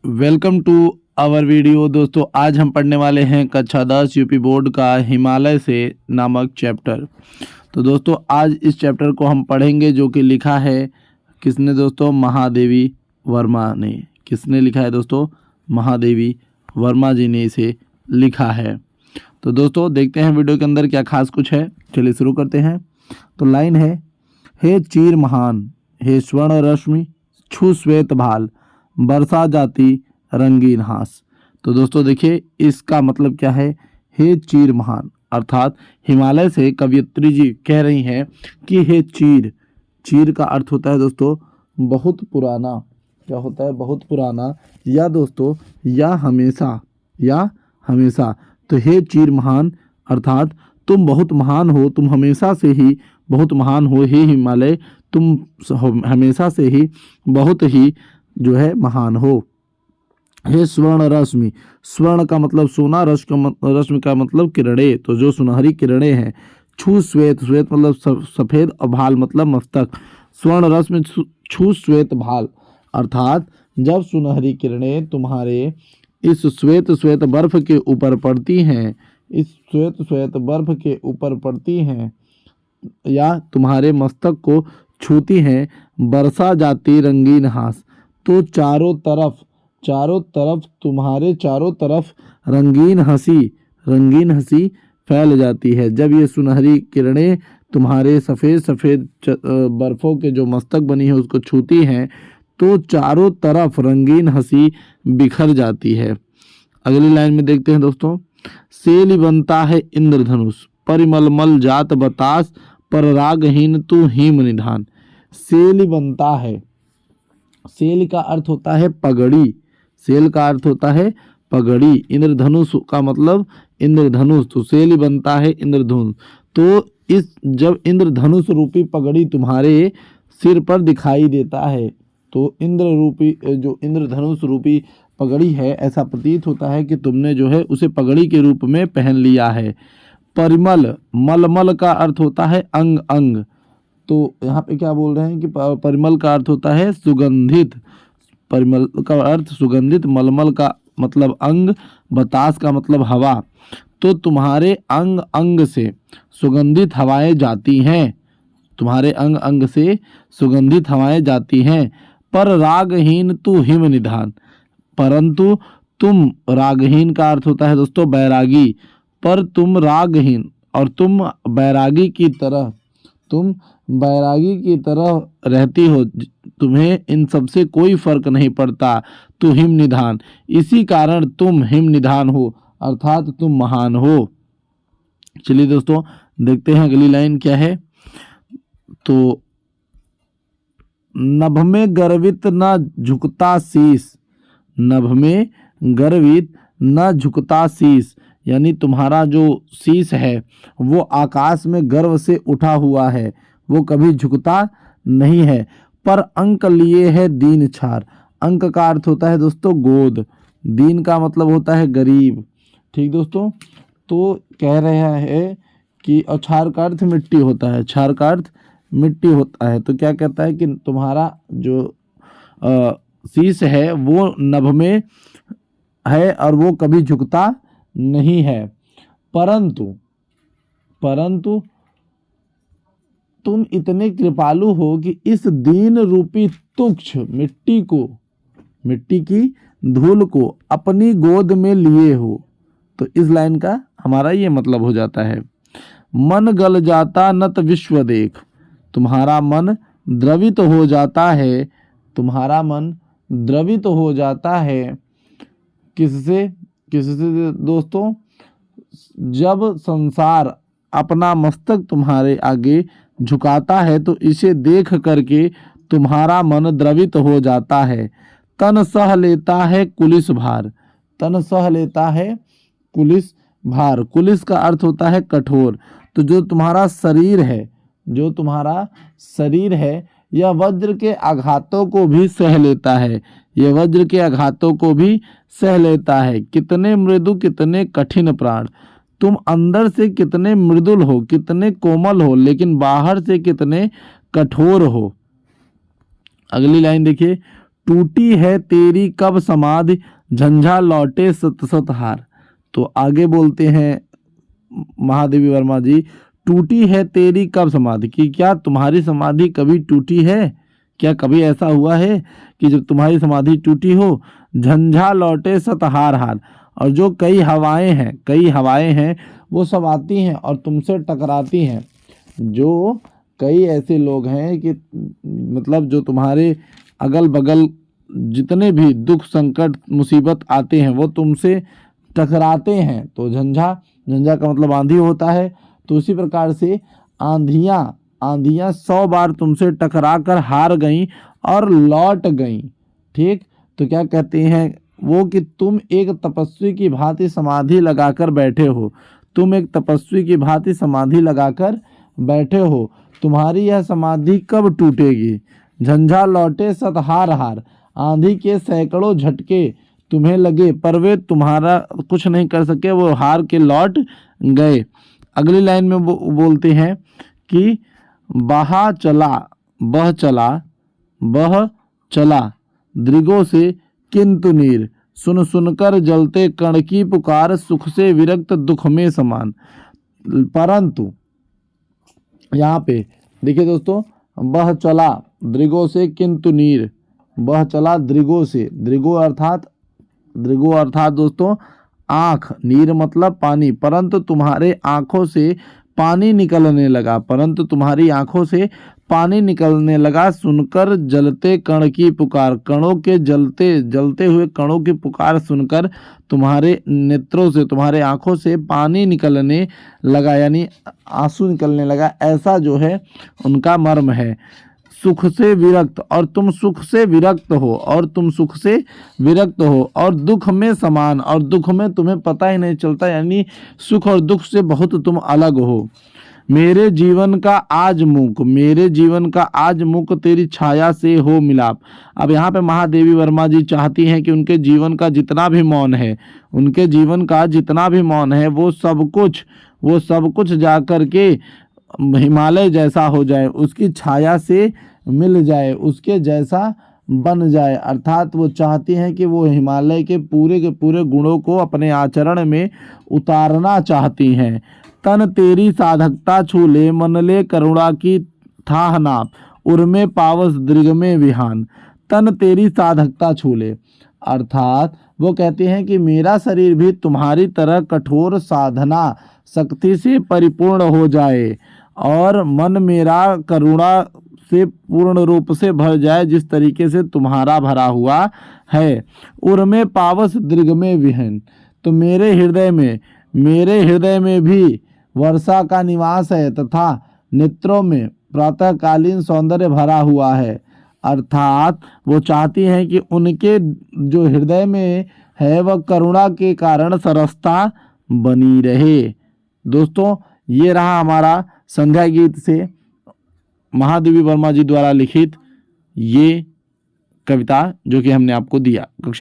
Welcome to our video. दोस्तों आज हम पढ़ने वाले हैं कक्षा 10 यूपी बोर्ड का हिमालय से नामक चैप्टर। तो दोस्तों आज इस चैप्टर को हम पढ़ेंगे जो कि लिखा है किसने दोस्तों? महादेवी वर्मा ने। किसने लिखा है दोस्तों? महादेवी वर्मा जी ने इसे लिखा है। तो दोस्तों देखते हैं वीडियो के अंदर क्या खास कुछ है। चलिए शुरू करते हैं। तो लाइन है, हे चीर महान, हे स्वर्ण रश्मि छू श्वेत भाल, बरसा जाती रंगीन हास। तो दोस्तों देखिए इसका मतलब क्या है? हे चीर महान, अर्थात हिमालय से कवयित्री जी कह रही हैं कि हे चीर। चीर का अर्थ होता है दोस्तों बहुत पुराना। क्या होता है? बहुत पुराना, या दोस्तों या हमेशा, या हमेशा। तो हे चीर महान अर्थात तुम बहुत महान हो, तुम हमेशा से ही बहुत महान हो। हे हिमालय तुम हमेशा से ही बहुत ही जो है महान हो। हे स्वर्ण रश्मि, स्वर्ण का मतलब सोना, रश्मि का मतलब किरणें, तो जो सुनहरी किरणें हैं। छू श्वेत, श्वेत मतलब सफेद, और भाल मतलब मस्तक। स्वर्ण रश्मि छू श्वेत भाल, अर्थात जब सुनहरी किरणें तुम्हारे इस श्वेत श्वेत बर्फ के ऊपर पड़ती हैं, इस श्वेत श्वेत बर्फ के ऊपर पड़ती हैं या तुम्हारे मस्तक को छूती हैं, बरसा जाती रंगीन हास। तो चारों तरफ तुम्हारे चारों तरफ रंगीन हंसी फैल जाती है। जब ये सुनहरी किरणें तुम्हारे सफ़ेद सफ़ेद बर्फ़ों के जो मस्तक बनी है उसको छूती हैं तो चारों तरफ रंगीन हंसी बिखर जाती है। अगली लाइन में देखते हैं दोस्तों, सेली बनता है इंद्रधनुष, परिमलमल जात बतास, पर रागहीन तू हिम निधान। सेली बनता है, सेल का अर्थ होता है पगड़ी, सेल का अर्थ होता है पगड़ी। इंद्रधनुष का मतलब इंद्रधनुष, तो सेल बनता है इंद्रधनुष। तो इस जब इंद्रधनुष रूपी पगड़ी तुम्हारे सिर पर दिखाई देता है तो जो इंद्रधनुष रूपी पगड़ी है, ऐसा प्रतीत होता है कि तुमने जो है उसे पगड़ी के रूप में पहन लिया है। परिमल, मलमल का अर्थ होता है अंग अंग, तो यहाँ पे क्या बोल रहे हैं कि परिमल का अर्थ होता है सुगंधित, परिमल का अर्थ सुगंधित, मलमल का मतलब अंग, बतास का मतलब हवा। तो तुम्हारे अंग अंग से सुगंधित हवाएं जाती हैं, तुम्हारे अंग अंग से सुगंधित हवाएं जाती हैं। पर रागहीन तू हिम निधान, परंतु तुम, रागहीन का अर्थ होता है दोस्तों बैरागी, पर तुम रागहीन और तुम बैरागी की तरह रहती हो, तुम्हें इन सबसे कोई फर्क नहीं पड़ता। तू हिम निधान, इसी कारण तुम हिम निधान हो, अर्थात तुम महान हो। चलिए दोस्तों देखते हैं अगली लाइन क्या है। तो नभ में गर्वित न झुकता शीस, नभ में गर्वित न झुकता शीस, यानी तुम्हारा जो शीश है वो आकाश में गर्व से उठा हुआ है, वो कभी झुकता नहीं है। पर अंक लिए है दीन छार, अंक का अर्थ होता है दोस्तों गोद, दीन का मतलब होता है गरीब। ठीक दोस्तों, तो कह रहा है कि और छार का अर्थ मिट्टी होता है, छार का अर्थ मिट्टी होता है। तो क्या कहता है कि तुम्हारा जो शीश है वो नभ में है और वो कभी झुकता नहीं है। परंतु तुम इतने कृपालु हो कि इस दीन रूपी तुच्छ मिट्टी की धूल को अपनी गोद में लिए हो। तो इस लाइन का हमारा ये मतलब हो जाता है, मन गल जाता नत विश्व देख, तुम्हारा मन द्रवित हो जाता है, तुम्हारा मन द्रवित हो जाता है। किससे दोस्तों? जब संसार अपना मस्तक तुम्हारे आगे झुकाता है तो इसे देख करके तुम्हारा मन द्रवित हो जाता है। तन सह लेता है कुलिस भार, तन सह लेता है कुलिस भार, कुलिस का अर्थ होता है कठोर। तो जो तुम्हारा शरीर है यह वज्र के आघातों को भी सह लेता है, यह वज्र के आघातों को भी सह लेता है। कितने मृदु कितने कठिन प्राण, तुम अंदर से कितने मृदुल हो, कितने कोमल हो, लेकिन बाहर से कितने कठोर हो। अगली लाइन देखिए, टूटी है तेरी कब समाधि, झंझा लौटे सत सत हार। तो आगे बोलते हैं महादेवी वर्मा जी, टूटी है तेरी कब समाधि, कि क्या तुम्हारी समाधि कभी टूटी है? क्या कभी ऐसा हुआ है कि जब तुम्हारी समाधि टूटी हो? झंझा लौटे सत हार हार, और जो कई हवाएं हैं वो सब आती हैं और तुमसे टकराती हैं। जो कई ऐसे लोग हैं कि मतलब जो तुम्हारे अगल बगल जितने भी दुख संकट मुसीबत आते हैं वो तुमसे टकराते हैं। तो झंझा का मतलब आंधी होता है। तो उसी प्रकार से आंधियां 100 बार तुमसे टकरा कर हार गईं और लौट गईं। ठीक, तो क्या कहते हैं वो कि तुम एक तपस्वी की भांति समाधि लगाकर बैठे हो। तुम एक तपस्वी की भांति समाधि लगाकर बैठे हो। तुम्हारी यह समाधि कब टूटेगी? झंझा लौटे सत हार हार, आंधी के सैकड़ों झटके तुम्हें लगे पर वे तुम्हारा कुछ नहीं कर सके, वो हार के लौट गए। अगली लाइन में बोलते हैं कि बह चला दृगों से किंतु नीर, सुन सुनकर जलते कण की पुकार, सुख से विरक्त दुख में समान। परंतु यहाँ पे देखिए दोस्तों, बह चला दृगों से किंतु नीर, बह चला दृगों से, दृगो अर्थात दोस्तों आँख, नीर मतलब पानी। परंतु तुम्हारे आँखों से पानी निकलने लगा, परंतु तुम्हारी आँखों से पानी निकलने लगा, सुनकर जलते कण की पुकार, कणों के जलते हुए कणों की पुकार सुनकर तुम्हारे नेत्रों से, तुम्हारे आँखों से पानी निकलने लगा, यानी आंसू निकलने लगा। ऐसा जो है उनका मर्म है। सुख से विरक्त, और तुम सुख से विरक्त हो, और दुख में समान, और दुख में तुम्हें पता ही नहीं चलता, यानी सुख और दुख से बहुत तुम अलग हो। मेरे जीवन का आज मुख तेरी छाया से हो मिलाप। अब यहाँ पे महादेवी वर्मा जी चाहती हैं कि उनके जीवन का जितना भी मौन है वो सब कुछ जा कर के हिमालय जैसा हो जाए, उसकी छाया से मिल जाए, उसके जैसा बन जाए। अर्थात वो चाहती हैं कि वो हिमालय के पूरे गुणों को अपने आचरण में उतारना चाहती हैं। तन तेरी साधकता छू ले, मन ले करुणा की थाह नाप, उर्मे पावस दृग में विहान। तन तेरी साधकता छू ले, अर्थात वो कहते हैं कि मेरा शरीर भी तुम्हारी तरह कठोर साधना शक्ति से परिपूर्ण हो जाए, और मन मेरा करुणा से पूर्ण रूप से भर जाए, जिस तरीके से तुम्हारा भरा हुआ है। उर्मे पावस दृग में विहन, तो मेरे हृदय में भी वर्षा का निवास है, तथा नेत्रों में प्रातःकालीन सौंदर्य भरा हुआ है। अर्थात वो चाहती हैं कि उनके जो हृदय में है वह करुणा के कारण सरसता बनी रहे। दोस्तों, ये रहा हमारा संध्या गीत से महादेवी वर्मा जी द्वारा लिखित ये कविता जो कि हमने आपको दिया।